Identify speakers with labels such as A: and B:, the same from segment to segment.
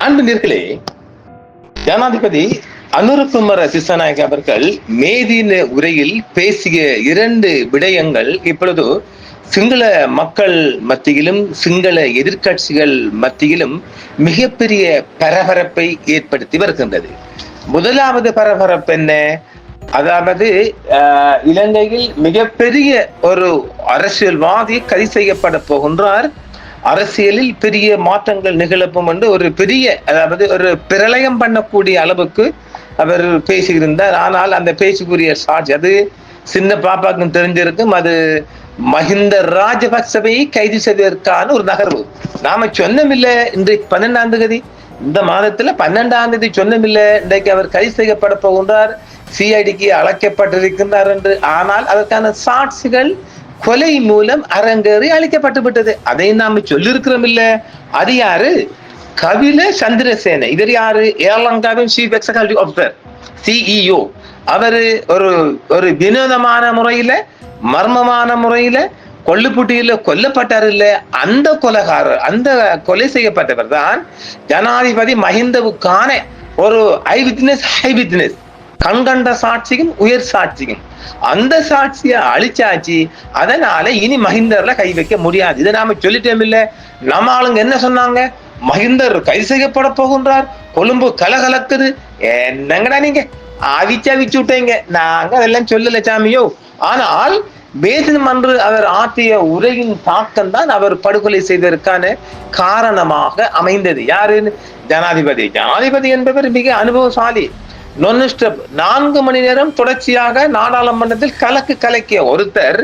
A: அன்பு ஜனாதிபதி அனுரகுமார திசாநாயக்க அவர்கள் மேதின உரையில் பேசிய 2 விடயங்கள் இப்பொழுது சிங்கள மக்கள் மத்தியிலும் சிங்கள எதிர்க்கட்சிகள் மத்தியிலும் மிகப்பெரிய பரபரப்பை ஏற்படுத்தி வருகின்றது. முதலாவது பரபரப்பு என்ன? அதாவது இலங்கையில் மிகப்பெரிய ஒரு அரசியல்வாதி கைது செய்யப்பட போகின்றார். அரசியலில் பெரிய மாற்றங்கள் நிகழப்பும் என்று ஒரு பெரிய, அதாவது ஒரு பிரளயம் பண்ணக்கூடிய அளவுக்கு அவர் பேசியிருந்தார். ஆனால் அந்த பேச்சுக்குரிய சாட்சி அது சின்ன பாப்பாக்கும் தெரிஞ்சிருக்கும். அது மஹிந்த ராஜபக்சவை கைது செய்வதற்கான ஒரு நகர்வு. நாம சொன்னமில்லை, இன்றைக்கு 12ஆம் தேதி, இந்த மாதத்துல 12ஆம் தேதி சொன்னமில்லை இன்றைக்கு அவர் கைது செய்யப்பட போகின்றார், சிஐடிக்கு அழைக்கப்பட்டிருக்கின்றார் என்று. ஆனால் அதற்கான சாட்சிகள் கொலை மூலம் அரங்கேறி அளிக்கப்பட்டு விட்டது. அதை நாம சொல்லியிருக்கிறோம் இல்ல. அது யாரு? கபில சந்திரசேன. இவர் யாரு? ஏர்லங்காவின் சீஃப் எக்ஸிகியூட்டிவ் ஆஃபீஸர், சிஇஓ. அவரு ஒரு வினோதமான முறையில, மர்மமான முறையில கொல்லுப்புட்டியில கொல்லப்பட்டார் இல்ல. அந்த கொலைகாரர், அந்த கொலை செய்யப்பட்டவர் தான் ஜனாதிபதி மஹிந்தவுக்கான ஒரு ஐ விட்னஸ், கண்கண்ட சாட்சியும் உயர் சாட்சியும். அந்த சாட்சியை அழிச்சாச்சு. அதனால இனி மஹிந்தர்ல கை வைக்க முடியாது. இதை நாம சொல்லிட்டோம் இல்ல. நம்ம ஆளுங்க என்ன சொன்னாங்க? மஹிந்தர் கைது செய்யப்பட போகின்றார், கொழும்பு கலகலக்குது. என்னங்கடா நீங்க அவிச்சு விட்டீங்க. நாங்க அதெல்லாம் சொல்லல சாமியோ. ஆனால் வேதமன்று அவர் ஆற்றிய உரையின் தாக்கம் தான் அவர் படுகொலை செய்வதற்கான காரணமாக அமைந்தது. யாரு? ஜனாதிபதி என்பவர் மிக அனுபவசாலி. 4 மணி நேரம் தொடர்ச்சியாக நாடாளுமன்றத்தில் கலக்கிய ஒருத்தர்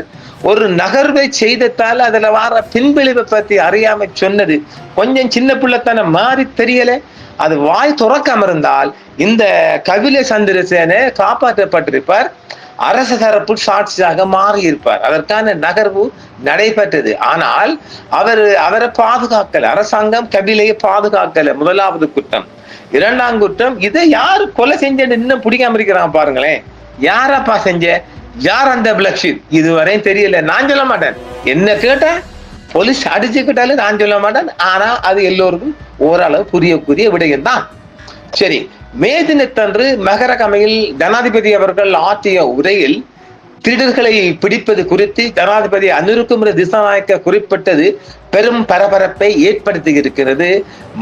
A: ஒரு நகர்வை செய்ததால் அதுல வர பின்விளைவை பத்தி அறியாம சொன்னது கொஞ்சம் சின்ன பிள்ளைத்தன மாறி தெரியல. அது வாய் துறக்காம இருந்தால் இந்த கபில சந்திரசேன காப்பாற்றப்பட்டிருப்பார், அரசு தரப்பு சாட்சியாக மாறி இருப்பார். அதற்கான நகர்வு நடைபெற்றது. ஆனால் அவரை பாதுகாக்கல, அரசாங்கம் கபிலையை பாதுகாக்கல. முதலாவது குற்றம். 2ஆம் குற்றம், இதை யாரு கொலை செஞ்சேன்னு இன்னும் பிடிக்காம இருக்கிறான் பாருங்களேன். யாரப்பா செஞ்ச? யார் அந்த பிளக்ஷீட்? இதுவரையும் தெரியல. நான் சொல்ல மாட்டேன். என்ன கேட்டா போலீஸ் அடிச்சுக்கிட்டாலும் நான் சொல்ல மாட்டேன். ஆனா அது எல்லோருக்கும் ஓரளவு புரியக்கூடிய விடயம் தான். சரி, மே தினத்தன்று மகரகமையில் ஜனாதிபதி அவர்கள் ஆற்றிய உரையில் திருடர்களை பிடிப்பது குறித்து ஜனாதிபதி அனுரகுமார திசாநாயக்க குறிப்பிட்டது பெரும் பரபரப்பை ஏற்படுத்தி இருக்கிறது.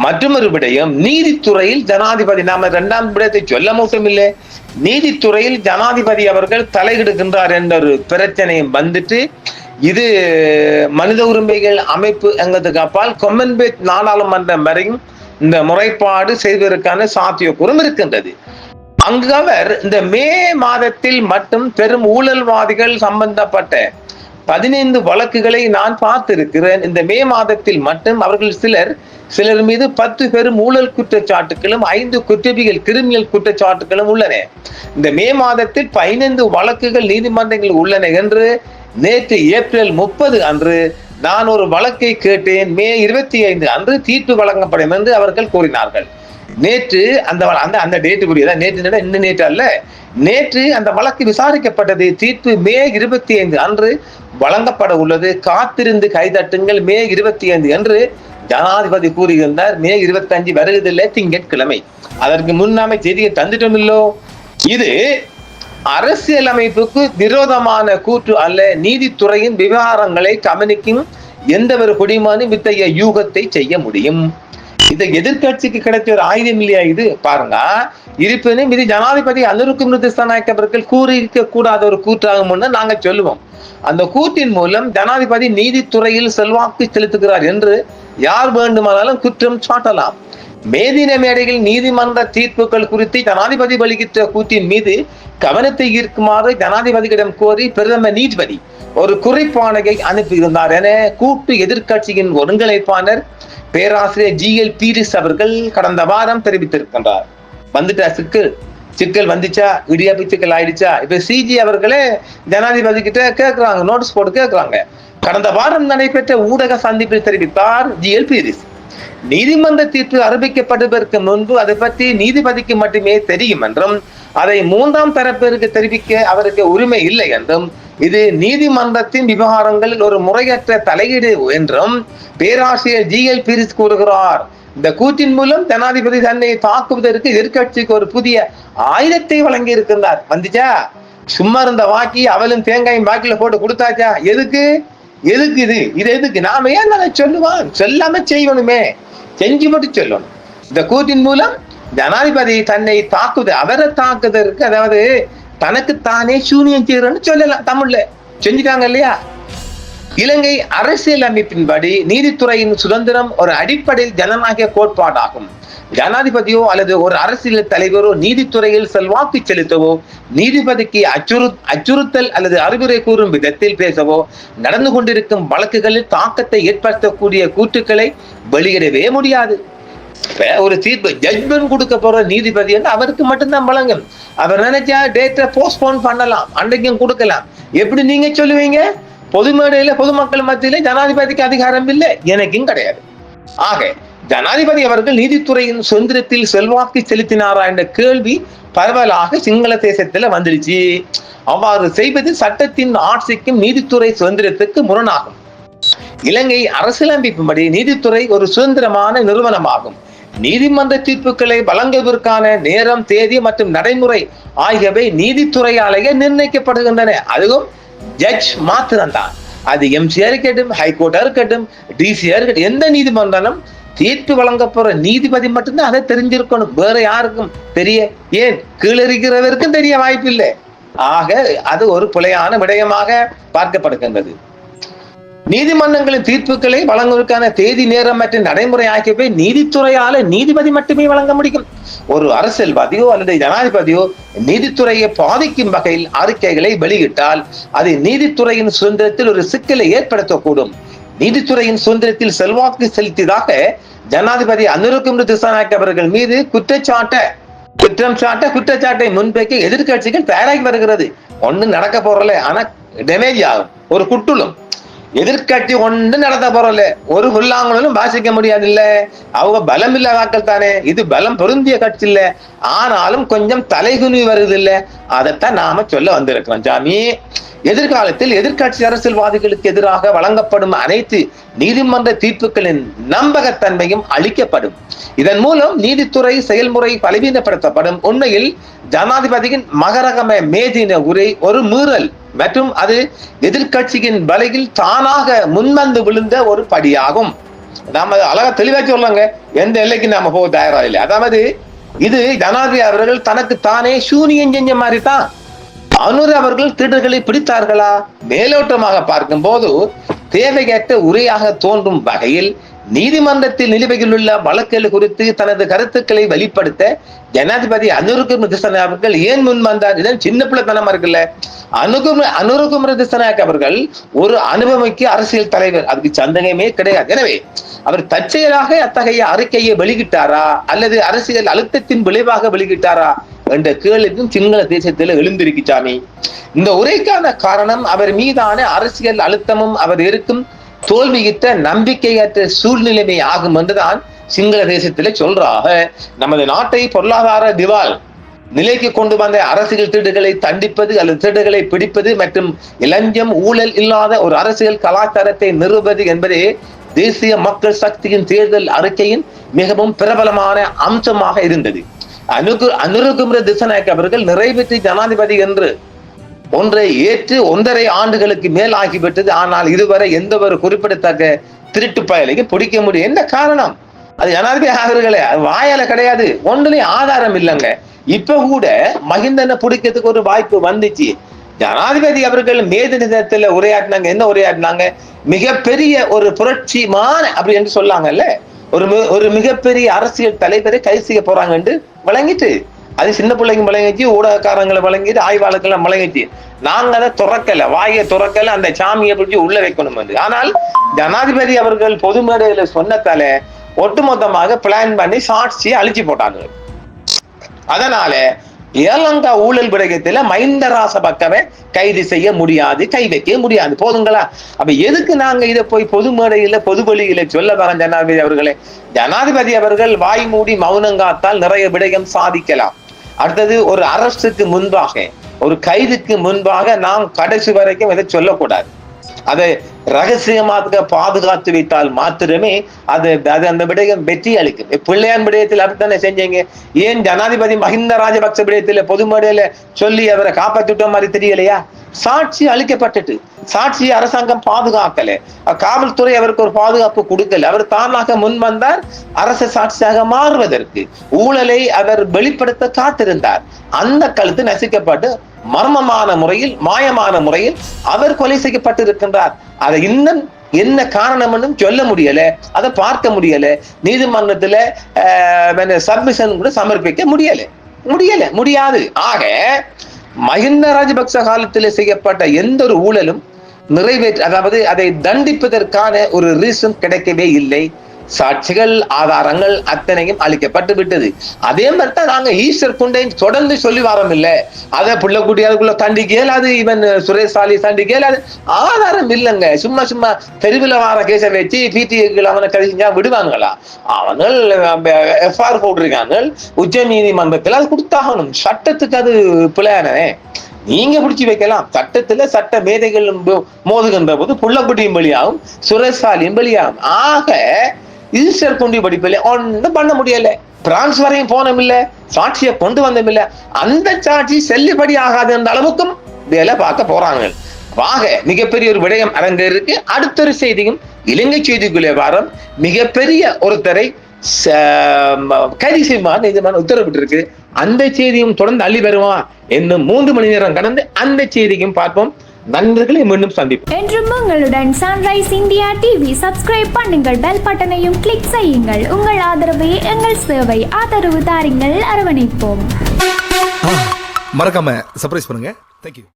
A: மற்றொரு விடயம், நீதித்துறையில் ஜனாதிபதி, நாம 2ஆம் விடயத்தை சொல்ல மட்டும் இல்லை, நீதித்துறையில் ஜனாதிபதி அவர்கள் தலையிடுகின்றார் என்ற ஒரு பிரச்சனையும் வந்துட்டு, இது மனித உரிமைகள் அமைப்பு எங்கிறதுக்கு அப்பால் கொமன்வெல்த் நாடாளுமன்றம் வரையும் இந்த முறைப்பாடு செய்வதற்கான சாத்தியக்கூறும் இருக்கின்றது. அங்கு அவர் இந்த மே மாதத்தில் மட்டும் பெரும் ஊழல்வாதிகள் சம்பந்தப்பட்ட 15 வழக்குகளை நான் பார்த்திருக்கிறேன். இந்த மே மாதத்தில் மட்டும் அவர்கள் சிலர் மீது 10 பெரும் ஊழல் குற்றச்சாட்டுகளும் 5 குற்றவியல் கிரிமினல் குற்றச்சாட்டுகளும் உள்ளன. இந்த மே மாதத்தில் 15 வழக்குகள் நீதிமன்றங்கள் உள்ளன என்று நேற்று ஏப்ரல் 30 அன்று நான் ஒரு வழக்கை கேட்டேன். மே 25 அன்று தீர்ப்பு வழங்கப்படும் என்று அவர்கள் கூறினார்கள். நேற்று அந்த டேட்டுக்குரியதான். நேற்று இன்னும் நேற்று அல்ல, நேற்று அந்த வழக்கு விசாரிக்கப்பட்டது. தீர்ப்பு மே 25 அன்று வழங்கப்பட உள்ளது. காத்திருந்து கைதட்டுங்கள். மே 25 என்று ஜனாதிபதி கூறியிருந்தார். மே 25 வருவதில்லை, திங்கட்கிழமை. அதற்கு முன்னாமே செய்தியை தந்துட்டோம் இல்லோ. இது அரசியல் அமைப்புக்கு விரோதமான கூற்று அல்ல. நீதித்துறையின் விவகாரங்களை கவனிக்கும் எந்த ஒரு குடிமகனும் இத்தகைய யூகத்தை செய்ய முடியும். இந்த எதிர்கட்சிக்கு கிடைச்ச ஒரு ஆயுதம் இல்லையா இது? பாருங்க. இருப்பினும் இது ஜனாதிபதி அனுரகுமார திசாநாயக்க அவர்கள் கூறியிருக்க கூடாத ஒரு கூற்றாகும் நாங்க சொல்லுவோம். அந்த கூற்றின் மூலம் ஜனாதிபதி நீதித்துறையில் செல்வாக்கு செலுத்துகிறார் என்று யார் வேண்டுமானாலும் குற்றம் சாட்டலாம். மேதின மேடையில் நீதிமன்ற தீர்ப்புகள் குறித்து ஜனாதிபதி வெளியிட்ட கூற்றின் மீது கவனத்தை ஈர்க்குமாறு ஜனாதிபதியிடம் கோரி பிரதமர் நீதிபதி ஒரு குறிப்பாணையை அனுப்பியிருந்தார் என கூட்டு எதிர்கட்சியின் ஒருங்கிணைப்பாளர் பேராசிரியர் GL பீரிஸ் அவர்கள் கடந்த வாரம் தெரிவித்திருக்கின்றார். வந்துட்டா சிக்கல் வந்துச்சா? இடியாப்பி சிக்கல் ஆயிடுச்சா? இப்ப CG அவர்களே ஜனாதிபதி கிட்ட கேட்கிறாங்க, நோட்டீஸ் போட்டு கேட்கிறாங்க. கடந்த வாரம் நடைபெற்ற ஊடக சந்திப்பில் தெரிவித்தார் GL பீரிஸ். நீதிமன்ற தீர்ப்பு அறிவிக்கப்படுவதற்கு முன்பு அதை பற்றி நீதிபதிக்கு மட்டுமே தெரியும் என்றும், அதை 3ஆம் தரப்பிற்கு தெரிவிக்க அவருக்கு உரிமை இல்லை என்றும், இது நீதிமன்றத்தின் விவகாரங்களில் ஒரு முறையற்ற தலையீடு என்றும் பேராசிரியர் GL பீரிஸ் கூறுகிறார். இந்த கூற்றின் மூலம் ஜனாதிபதி தன்னை தாக்குவதற்கு எதிர்கட்சிக்கு ஒரு புதிய ஆயுதத்தை வழங்கி இருக்கின்றார். வந்துச்சா? சும்மா இருந்த வாக்கி அவளும் தேங்காயும் வாக்கில போட்டு கொடுத்தாச்சா? எதுக்கு எதுக்கு இது எதுக்கு? நாம ஏன் அதை சொல்லுவான்? சொல்லாம செய்யணுமே, செஞ்சு மட்டும் சொல்லணும். இந்த கூற்றின் மூலம் ஜனாதிபதி தன்னை தாக்குது, அவரை தாக்குதற்கு, அதாவது தனக்கு தானே சூனியம் செய்யறன்னு சொல்லலாம். தமிழ்ல செஞ்சுட்டாங்க இல்லையா? இலங்கை அரசியல் அமைப்பின்படி நீதித்துறையின் சுதந்திரம் ஒரு அடிப்படையில் ஜனநாயக கோட்பாடாகும். ஜனாதிபதியோ அல்லது ஒரு அரசியல் தலைவரோ நீதித்துறையில் செல்வாக்கு செலுத்தவோ, நீதிபதிக்கு அச்சுறுத்தல் அல்லது அறிவுரை கூறும் விதத்தில் பேசவோ, நடந்து கொண்டிருக்கும் வழக்குகளில் தாக்கத்தை ஏற்படுத்தக்கூடிய கூற்றுக்களை வெளியிடவே முடியாது. ஒரு தீர்ப்பு ஜட்மெண்ட் கொடுக்க போற நீதிபதி அவருக்கு மட்டும்தான் வழங்கும். அவர் நினைச்சா டேட்டை போஸ்ட்போன் பண்ணலாம், அன்றைக்கும் கொடுக்கலாம். எப்படி நீங்க சொல்லுவீங்க? பொது மேடையில பொதுமக்கள் மத்தியில ஜனாதிபதிக்கு அதிகாரம் இல்லை, எனக்கும் கிடையாது. ஆக ஜனாதிபதி அவர்கள் நீதித்துறையின் சுதந்திரத்தில் செல்வாக்கு செலுத்தினாரா என்ற கேள்வி பரவலாக சிங்கள தேசத்துல வந்துடுச்சு. அவ்வாறு செய்வது சட்டத்தின் ஆட்சிக்கும் நீதித்துறை சுதந்திரத்துக்கு முரணாகும். இலங்கை அரசியலமைப்பின்படி நீதித்துறை ஒரு சுதந்திரமான நிறுவனமாகும். நீதிமன்ற தீர்ப்புகளை வழங்குவதற்கான நேரம், தேதி மற்றும் நடைமுறை ஆகியவை நீதித்துறையாலேயே நிர்ணயிக்கப்படுகின்றன. அதுவும் ஜட்ஜ் மாத்திரம்தான். அது எம்சிஆர் இருக்கட்டும், ஹைகோர்ட்டா இருக்கட்டும், டிசிஆர் இருக்கட்டும், எந்த நீதிமன்றம் தீர்ப்பு வழங்க போற நீதிபதி மட்டும்தான் அதை தெரிஞ்சிருக்கணும். வேற யாருக்கும் தெரிய, ஏன் கீழே இருக்கிறவருக்கும் தெரிய வாய்ப்பு இல்லை. ஆக அது ஒரு பிழையான விடயமாக பார்க்கப்படுகின்றது. நீதிமன்றங்களின் தீர்ப்புகளை வழங்குவதற்கான தேதி, நேரம் மற்றும் நடைமுறை ஆகியவை நீதித்துறையால நீதிபதி மட்டுமே வழங்க முடியும். ஒரு அரசியல்வாதியோ அல்லது ஜனாதிபதியோ நீதித்துறையை பாதிக்கும் வகையில் அறிக்கைகளை வெளியிட்டால் அது நீதித்துறையின் சுதந்திரத்தில் ஒரு சிக்கலை ஏற்படுத்தக்கூடும். நீதித்துறையின் சுதந்திரத்தில் செல்வாக்கு செலுத்தியதாக ஜனாதிபதி அனுரகுமார திசாநாயக்க அவர்கள் மீது குற்றச்சாட்டை முன்வைக்க எதிர்கட்சிகள் தயாராகி வருகிறது. ஒண்ணு நடக்க போறல, ஆனா டேமேஜ் ஆகும், ஒரு குட்டுலும். எதிர்கட்சி ஒன்று நடத்த போறல, ஒரு புல்லாங்களும் வாசிக்க முடியாது இல்ல. அவங்க பலம் இல்ல வாக்கள் தானே. இது பலம் பொருந்திய கட்சி இல்ல, ஆனாலும் கொஞ்சம் தலைகுனி வருது இல்ல. அதைத்தான் நாம சொல்ல வந்திருக்கிறோம் சாமி. எதிர்காலத்தில் எதிர்கட்சி அரசியல்வாதிகளுக்கு எதிராக வழங்கப்படும் அனைத்து நீதிமன்ற தீர்ப்புகளின் நம்பகத்தன்மையும் அளிக்கப்படும். இதன் மூலம் நீதித்துறை செயல்முறை பலவீனப்படுத்தப்படும். உண்மையில் ஜனாதிபதியின் மகரகம மேதின உரை ஒரு மீறல் மற்றும் அது எதிர்கட்சியின் வலையில் தானாக முன்வந்து விழுந்த ஒரு படியாகும். நாம அழகா தெளிவா சொல்லலாங்க, எந்த எல்லைக்கு நாம போக தயாரா இல்லை. அதாவது இது ஜனாதிபதி அவர்கள் தனக்கு தானே சூனியம் செஞ்ச மாதிரி தான். அனுர அவர்கள் திருடர்களை பிடித்தார்களா? மேலோட்டமாக பார்க்கும் போது தேவையற்ற உரையாக தோன்றும் வகையில் நீதிமன்றத்தில் நிலுவையில் உள்ள வழக்குகள் குறித்து தனது கருத்துக்களை வெளிப்படுத்த ஜனாதிபதி அனுரகுமார திசாநாயக்க அவர்கள் ஏன் முன் வந்தார்? இதன் சின்ன பிள்ளைத்தனமா இருக்குல்ல. அனுரகுமார திசாநாயக்க அவர்கள் ஒரு அனுபவமிக்க அரசியல் தலைவர், அதுக்கு சந்தேகமே கிடையாது. எனவே அவர் தற்செயலாக அத்தகைய அறிக்கையை வெளியிட்டாரா அல்லது அரசியல் அழுத்தத்தின் விளைவாக வெளியிட்டாரா என்ற கேள்வியும் சிங்கள தேசத்தில் எழுந்திருக்கு சாமி. இந்த உரைக்கான காரணம் அவர் மீதான அரசியல் அழுத்தமும் அவர் இருக்கும் தோல்வியிட்ட நம்பிக்கையற்ற சூழ்நிலைமை ஆகும் என்றுதான் சிங்கள தேசத்திலே சொல்றாக. நமது நாட்டை பொருளாதார திவால் நிலைக்கு கொண்டு வந்த அரசியல் திருடுகளை தண்டிப்பது அல்லது திருடுகளை பிடிப்பது மற்றும் இளஞ்சம் ஊழல் இல்லாத ஒரு அரசியல் கலாச்சாரத்தை நிறுவது என்பதே தேசிய மக்கள் சக்தியின் தேர்தல் அறிக்கையின் மிகவும் பிரபலமான அம்சமாக இருந்தது. அனுரகுமார திசாநாயக்க அவர்கள் நிறைவேற்றி ஜனாதிபதி என்று ஒன்றை ஏற்று 1.5 ஆண்டுகளுக்கு மேல் ஆகிவிட்டது. ஆனால் இதுவரை எந்த ஒரு குறிப்பிடத்தக்க திருட்டு பயலையும் பிடிக்க முடியும். என்ன காரணம்? அது ஜனாதிபதி அவர்களே வாயால கிடையாது, ஒன்றுலயும் ஆதாரம் இல்லைங்க. இப்ப கூட மஹிந்தனை பிடிக்கிறதுக்கு ஒரு வாய்ப்பு வந்துச்சு. ஜனாதிபதி அவர்கள் மேது நிதத்துல உரையாற்றினாங்க. என்ன உரையாற்றினாங்க? மிகப்பெரிய ஒரு புரட்சிமான அப்படி என்று சொல்லாங்கல்ல, ஒரு மிகப்பெரிய அரசியல் தலைவரை கைது செய்ய போறாங்க என்று வழங்கிட்டு, அது சின்ன பிள்ளைங்க வழங்கிச்சு, ஊடகக்காரங்களை வழங்கிட்டு, ஆய்வாளர்கள் வழங்கிச்சு. நாங்க அதை துறக்கல, வாயை துறக்கல, அந்த சாமியை பிடிச்சி உள்ள வைக்கணும் என்று. ஆனால் ஜனாதிபதி அவர்கள் பொது மேடையில சொன்னதால ஒட்டுமொத்தமாக பிளான் பண்ணி சாட்சியை அழிச்சு போட்டாங்க. அதனால ஏலங்கா ஊழல் விடயத்துல மஹிந்த ராசபக்கவை கைது செய்ய முடியாது, கை வைக்க முடியாது. போதுங்களா? அப்ப எதுக்கு நாங்க இதை போய் பொது மேடையில பொது வழியில சொல்ல வரோம்? ஜனாதிபதி அவர்களே, ஜனாதிபதி அவர்கள் வாய் மூடி மௌனங்காத்தால் நிறைய விடயம் சாதிக்கலாம். அடுத்தது, ஒரு அரசுக்கு முன்பாக, ஒரு கைதுக்கு முன்பாக நாம் கடைசி வரைக்கும் இதை சொல்லக்கூடாது. அதை ரகசியமாக பாதுகாத்து வைத்தால் மாத்திரமே அது அந்த விடயம் வெற்றி அளிக்கும். பிள்ளையான் விடயத்தில் அப்படித்தானே செஞ்சீங்க. ஏன் ஜனாதிபதி மஹிந்த ராஜபக்ச விடயத்தில் பொது மேடையில சொல்லி அவரை காப்பாற்றிட்ட மாதிரி தெரியலையா? சாட்சி அளிக்கப்பட்டுட்டு சாட்சியை அரசாங்கம் பாதுகாக்கல, காவல்துறை அவருக்கு ஒரு பாதுகாப்பு கொடுக்கல. அவர் தானாக முன் வந்தார் அரசு சாட்சியாக மாறுவதற்கு. ஊழலை அவர் வெளிப்படுத்த காத்திருந்தார். அந்த கழுத்து நசுக்கப்பட்டு மர்மமான முறையில், மாயமான முறையில் அவர் கொலை செய்யப்பட்டிருக்கின்றார். அதை இன்னும் என்ன காரணம் சொல்ல முடியல, அதை பார்க்க முடியல. நீதிமன்றத்துல சப்மிஷன் கூட சமர்ப்பிக்க முடியாது. ஆக மஹிந்த ராஜபக்ச காலத்தில் செய்யப்பட்ட எந்த ஒரு ஊழலும் அதாவது அதை தண்டிப்பதற்கான ஒரு ரீசன் கிடைக்கவே இல்லை. சாட்சிகள், ஆதாரங்கள் அத்தனையும் அளிக்கப்பட்டு விட்டது. அதே மாதிரி தான் நாங்க ஈஸ்டர் குண்டை தொடர்ந்து சொல்லி வரோம். இல்ல அதை புள்ளக்குட்டி அதுக்குள்ள தண்டிக்கல, அது இவன் சுரேஷ் சாலி தண்டிக்கல, அது ஆதாரம் இல்லைங்க. சும்மா தெருவில் வார கேச வச்சு பிடிஐக்கள் அவனை கழிஞ்சா விடுவாங்களா? அவங்கள் எஃப்ஐஆர் போட்டிருக்காங்க உச்ச நீதிமன்றத்தில், அது கொடுத்தாகணும். சட்டத்துக்கு அது பிள்ளையானே. நீங்க பிடிச்சி வைக்கலாம். சட்டத்துல சட்ட மேதைகள் மோதுகின்ற போது புள்ளக்குட்டியும் பலியாகும், சுரேஷ் சாலியும் பலியாகும். ஆக ஈஸ்டர் குண்டி படிப்பில் ஒன்றும் பண்ண முடியல. பிரான்ஸ் வரையும் போனோம் இல்ல, சாட்சியை கொண்டு வந்தோம் இல்ல, அந்த சாட்சி செல்லுபடி ஆகாது என்ற அளவுக்கும் வேலை பார்க்க போறாங்க. வாக மிகப்பெரிய ஒரு விடயம் அரங்கேறிருக்கு. அடுத்த ஒரு செய்தியும் இலங்கை செய்திக்குள்ளே வாரம் மிகப்பெரிய ஒருத்தரை கைது செய்யுமாறு நீதிமன்றம் உத்தரவிட்டிருக்கு. அந்த செய்தியும் தொடர்ந்து அள்ளி வருமா இன்னும் 3 மணி நேரம் கடந்து அந்த செய்தியும் பார்ப்போம். நண்பர்களை மீண்டும் சந்திப்போம்.
B: என்றும் உங்களுடன் சன்ரைஸ் இந்தியா டிவி சப்ஸ்கிரைப் பண்ணுங்கள், பெல் பட்டனையும் கிளிக் செய்யுங்கள். உங்கள் ஆதரவே எங்கள் சேவை. ஆதரவு தாருங்கள், அரவணைப்போம்.
C: மறக்காம சர்ப்ரைஸ் பண்ணுங்க. தேங்க்யூ.